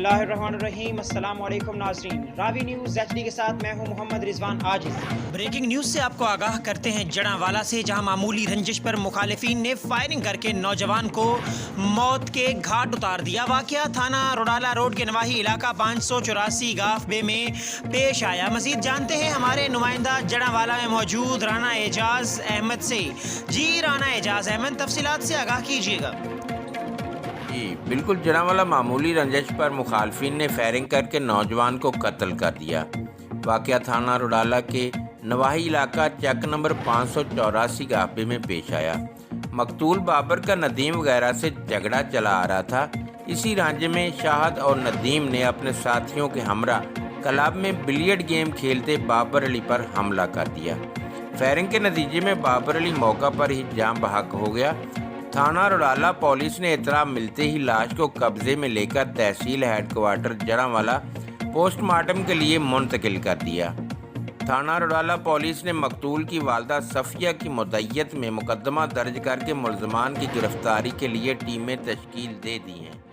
اللہ الرحمن الرحیم۔ السلام علیکم ناظرین، راوی نیوز ایچ ڈی کے ساتھ میں ہوں محمد رضوان عاجز۔ بریکنگ نیوز سے آپ کو آگاہ کرتے ہیں جڑاوالا سے، جہاں معمولی رنجش پر مخالفین نے فائرنگ کر کے نوجوان کو موت کے گھاٹ اتار دیا۔ واقعہ تھانہ روڈالہ روڈ کے نواحی علاقہ 584 گاف بے میں پیش آیا۔ مزید جانتے ہیں ہمارے نمائندہ جڑاوالا میں موجود رانا اعجاز احمد سے۔ جی رانا اعجاز احمد، تفصیلات سے آگاہ کیجیے گا۔ جی بالکل، جڑاوالا معمولی رنجش پر مخالفین نے فائرنگ کر کے نوجوان کو قتل کر دیا۔ واقعہ تھانہ روڈالہ کے نواحی علاقہ چک نمبر 584 گافبے میں پیش آیا۔ مقتول بابر کا ندیم وغیرہ سے جھگڑا چلا آ رہا تھا۔ اسی رانجے میں شاہد اور ندیم نے اپنے ساتھیوں کے ہمراہ کلب میں بلیئرڈ گیم کھیلتے بابر علی پر حملہ کر دیا۔ فائرنگ کے نتیجے میں بابر علی موقع پر ہی جاں بحق ہو گیا۔ تھانہ روڈالہ پولیس نے اطلاع ملتے ہی لاش کو قبضے میں لے کر تحصیل ہیڈ کوارٹر جڑاوالا پوسٹ مارٹم کے لیے منتقل کر دیا۔ تھانہ روڈالہ پولیس نے مقتول کی والدہ صفیہ کی مدعیت میں مقدمہ درج کر کے ملزمان کی گرفتاری کے لیے ٹیمیں تشکیل دے دی ہیں۔